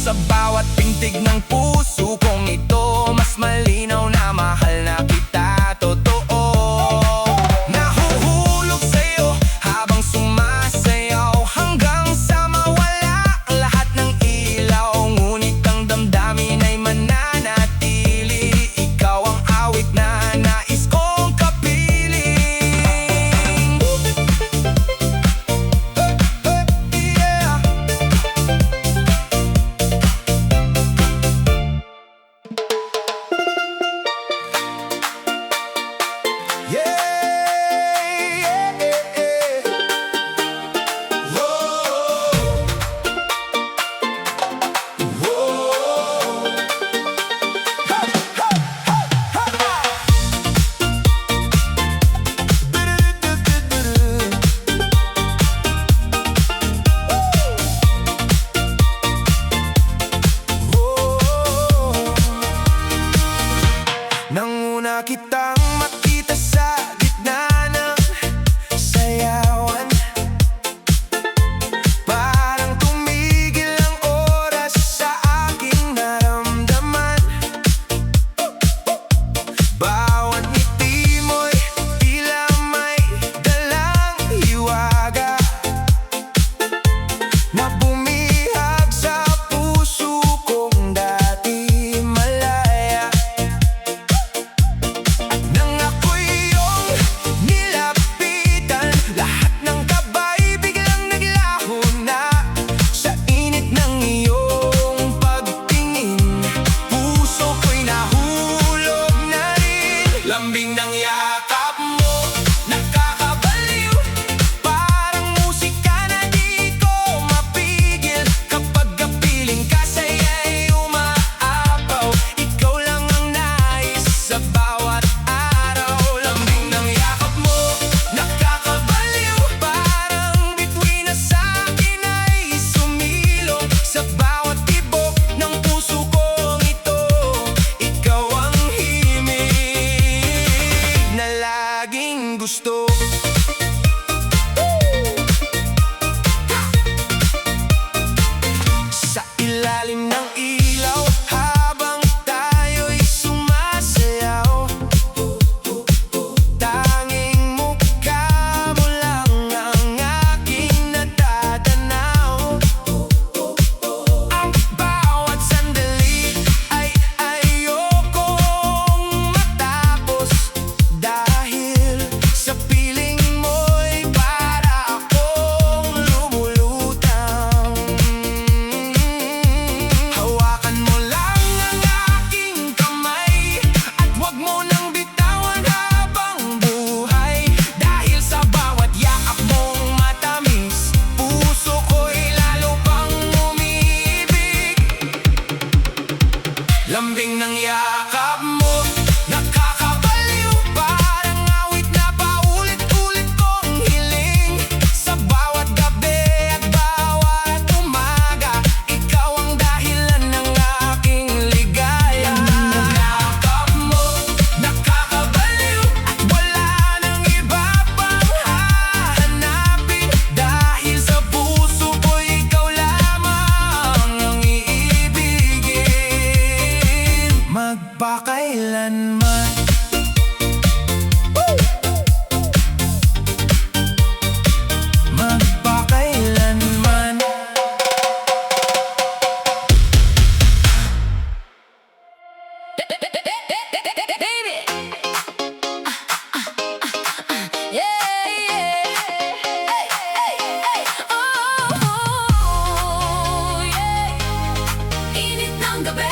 Sa bawat pintig ng puso kong ito, mas malinaw na mahal na kita, totoo. Nahuhulog sa'yo habang sumasayaw, hanggang sa mawala ang lahat ng ilaw. Ngunit ang damdamin ay mananatili, ikaw ang awit na nais kong kapiling. Yeah. Nanguna kitang makita sa gitna ng sayawan, parang tumigil ang oras sa aking naramdaman. Bawat ngiti mo'y tila may dalang hiwaga na bumihag sa puso kong dati malaya. Nang ako'y iyong nilapitan, lahat ng kaba'y biglang naglaho na. Sa init ng iyong pagtingin, puso ko'y nahulog na rin. Lambing ng yakap mo, nakakabaliw, parang musika na di ko mapigil. Kapag kapiling ka sa'yo'y umaapaw, ikaw lang ang nais sa bawat araw. Lambing ng yakap mo, nakakabaliw, parang bituin na sa'kin ay sumilong. Sa bawat tibok ng puso kong ito, ikaw ang himig na laging gusto. Sa ilalim ng ilaw, habang tayo'y sumasayaw, tanging mukha mo lang ang aking natatanaw. Ang bawat sandali ay ayokong matapos, dahil sa piling mo'y para akong lumulutang. Hawakan mo lang ang aking kamay, at huwag mo nang bitawan habang buhay. Dahil sa bawat yakap mong matamis, puso ko'y lalo pang umiibig. Lambing ng yakap mo, nakakabaliw, parang awit na paulit-ulit kong hiling. Sa bawat gabi at bawat umaga, ikaw ang dahilan ng aking ligaya. Yakap mo, nakakabaliw, at wala nang iba pang hahanapin. Dahil sa puso ko'y ikaw lamang ang iibigin, magpakailanman. Magpakailanman. Baby. Yeah, yeah. Hey, hey, hey. Oh, yeah. Init ng gabi.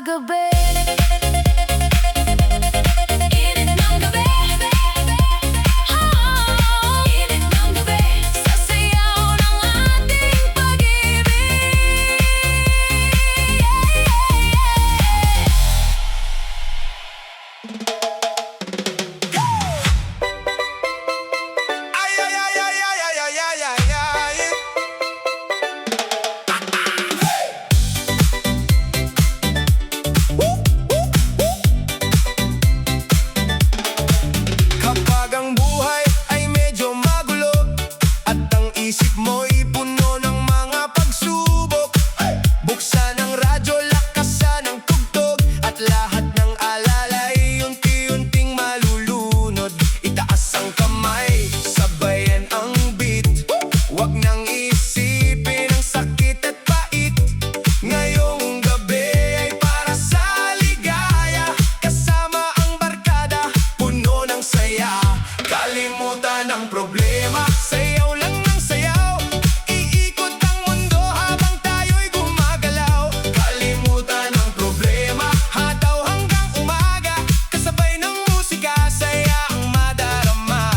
gabi. Init ng gabi. Oh, init ng gabi. Sa sayaw ng ating pag-ibig. Ay, ay, ay, ay, ay, ay, ay, ay, ay, ay. Kapag ang buhay ay medyo magulo at ang isip mo'y puno ng mga pagsubok, buksan ang radyo, lakasan ang tugtog, at lahat ng alalay unti-unting malulunod. Itaas ang kamay, sabayan ang beat. Huwag nang isipin ang sakit at pait. Ngayong gabi ay para sa ligaya, kasama ang barkada, puno ng saya. Kalimutan ang problema, sayaw lang ng sayaw. Iikot ang mundo habang tayo'y gumagalaw. Kalimutan ang problema, hataw hanggang umaga, kasabay ng musika, saya ang madarama.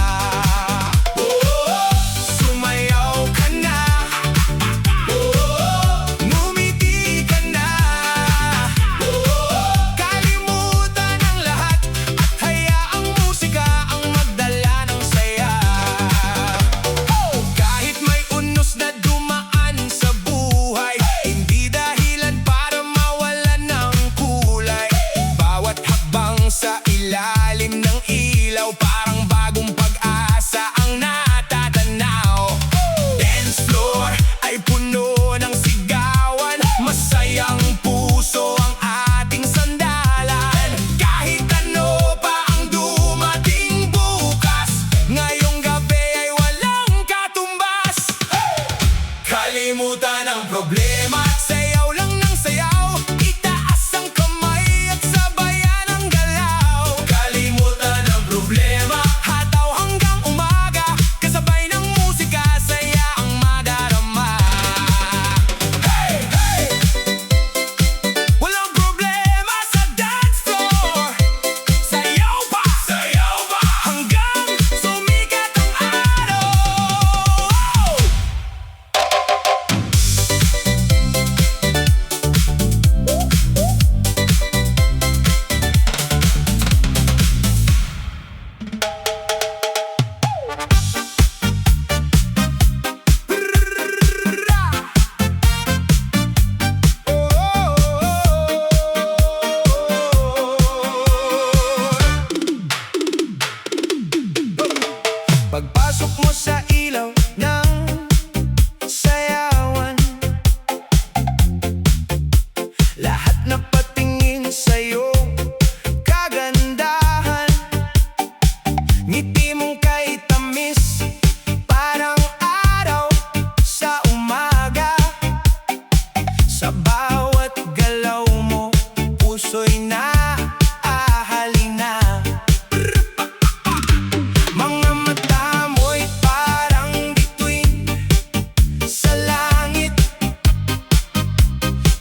Sumayaw ka na, ngumiti ka na. Kalimutan ang lahat at hayaang musika ang magdala ng saya. Kahit may unos na dumaan sa buhay, hindi dahilan para mawalan ng kulay. Bawat hakbang sa ilalim ng ilaw, parang bagong pag-asa ang natatanaw. Dance floor ay puno ng sigawan, masayang puso ang ating sandalan. Kahit ano pa ang dumating bukas, ngayong gabi ay walang katumbas. Kalimutan ang problema, sayaw lang ng sayaw. Itaas ang kamay at sabayan ang galaw. Kalimutan ang problema, hataw hanggang umaga, kasabay ng musika, saya ang madarama. Hey, hey! Walang problema sa dance floor. Sayaw pa, hanggang sumikat ang araw. Pagpasok mo sa ilaw ng sayawan, lahat na patingin sa'yo kagandahan. Ngiti mong kay tamis, parang araw sa umaga. Sa bawat galaw mo, puso'y naahalina. Mga mata mo'y parang bituin sa langit,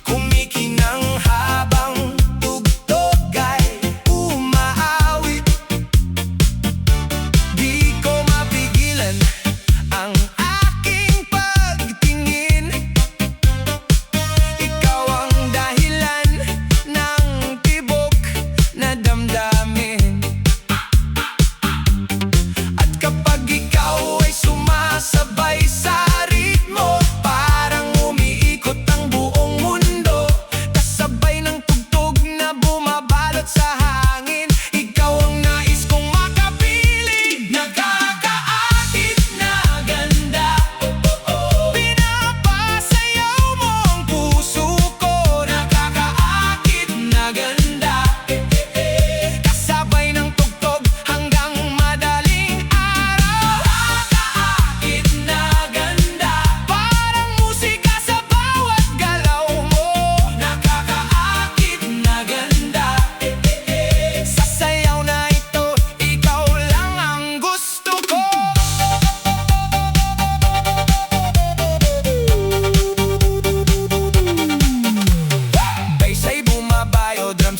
kumikinang habang tugtog ay umaawit. Di ko mapigilan ang aking pagtingin. Ikaw ang dahilan ng tibok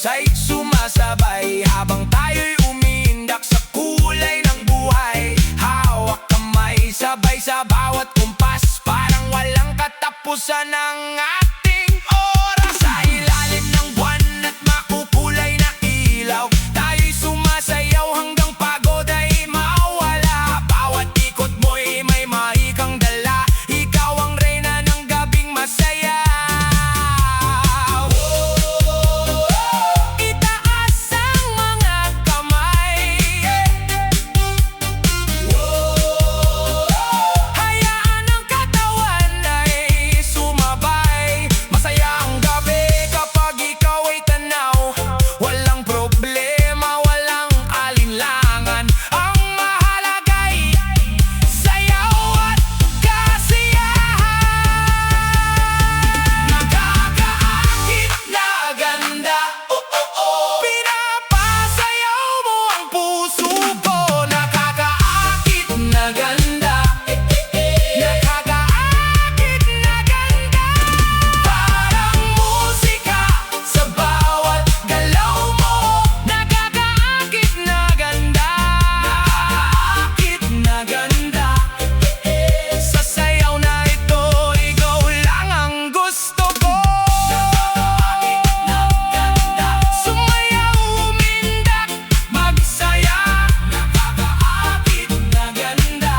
bonsai sumasabay habang tayo'y umiindak sa kulay ng buhay. Hawak kamay, sabay sa bawat kumpas, parang walang katapusan ng ating oras. Sa ilalim ng buwan at makukulay na ilaw, tayo'y sumasayaw hanggang pagod ay mawala. Bawat ikot mo'y may mahikang dala, ikaw ang reyna ng gabing masaya. Itaas ang mga kamay, hayaan ang katawan ay sumabay. Masaya ang gabi kapag ikaw ay tanaw, walang problema, walang alinlangan. Ang mahalaga'y sayaw at kasiyahan. Nakakaakit na ganda, pinapasayaw mo ang puso ko. Nakakaakit na ganda, nakakaakit na ganda. Parang musika sa bawat galaw mo. Nakakaakit na ganda, nakakaakit na ganda. Sa sayaw na ito, ikaw lang ang gusto ko. Nakakaakit na ganda, sumayaw, umindak, magsaya. Nakakaakit na ganda.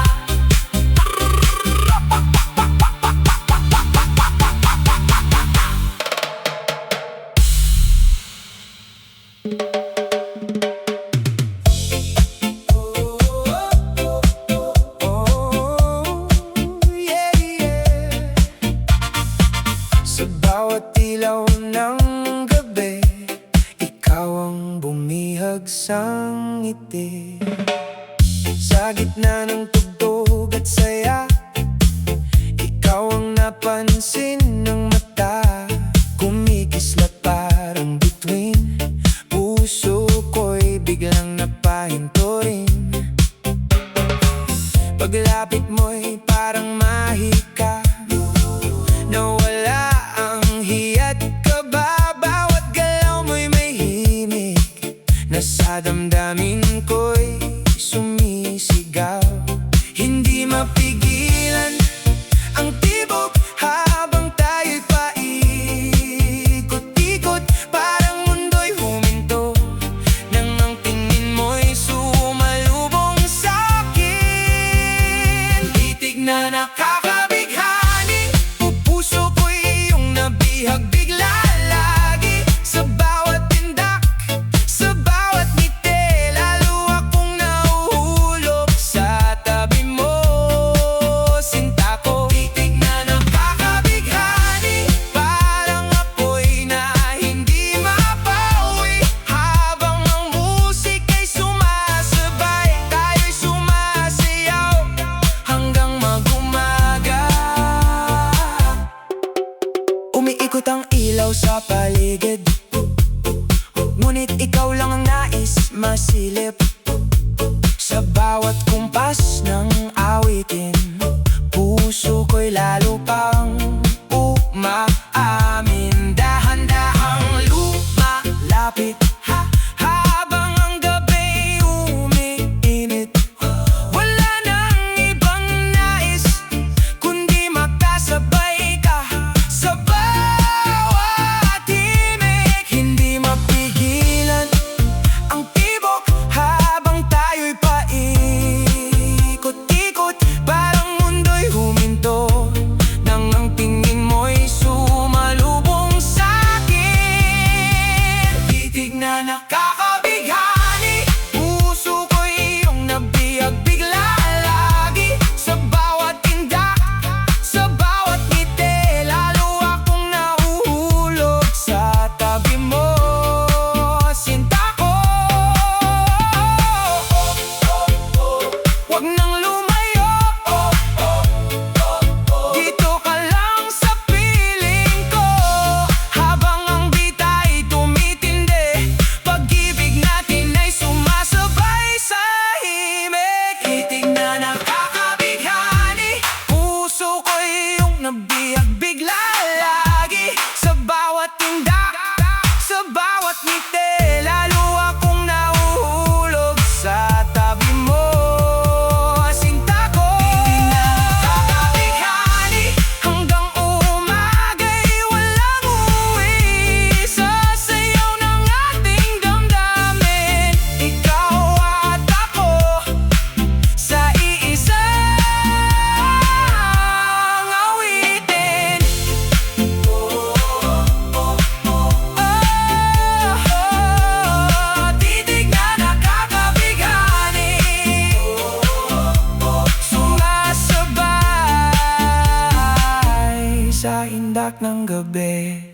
Yeah, yeah. Sa bawat ilaw ng gabi, ikaw ang bumihag sa ngiti. Sa gitna ng tugtog at saya, ikaw ang napansin ng mata. Kumikislat parang bituin, puso ko'y biglang napahinto rin. Paglapit mo'y parang mahika, nawala ang hiya't kaba. Bawat galaw mo'y may himig na sa damdamin ko'y sumisigaw. Hindi mapigilan ang tibok habang tayo'y paikot-ikot, parang mundo'y huminto nang ang tingin mo'y sumalubong sa'kin. Titig na nakakabighani, puso ko'y iyong nabihag bigla lagi. Sa bawat tindak, sa bawat ngiti, lalo akong nahuhulog sa tabi mo, sinta ko. Titig na nakakabighani, parang apoy na hindi mapawi. Habang ang musika'y sumasabay, tayo'y sumasayaw hanggang mag-umaga. Umiikot ang ilaw sa paligid, ngunit ikaw lang ang nais masilip. Sa bawat kumpas ng awitin, puso ko'y lalo pang umaamin. Dahan-dahang lumalapit, habang ang gabi umiinit. Wala nang ibang nais kundi makasabay ka sa bawat himig. Hindi mapigilan ang tibok habang tayo'y paikot-ikot, parang mundo'y huminto nang ang tingin mo'y sumalubong sa'kin. Titig na nakakabighani, puso ko'y iyong nabihag bigla lagi. Sa bawat tindak, sa bawat ngiti, lalo akong nahuhulog sa tabi mo, sinta ko. Huwag nang lumayo, dito ka lang sa piling ko. Habang ang bita'y tumitindi, pag-ibig bawat ngiti, lalo akong nahuhulog sa tabi mo, sinta ko. Hindi na kakabighani, hanggang umaga'y walang uwi. Sa sayaw ng ating damdamin, ikaw at ako, sa iisang awitin. Titig na nakakabighani, sumasabay sa indak ng gabi.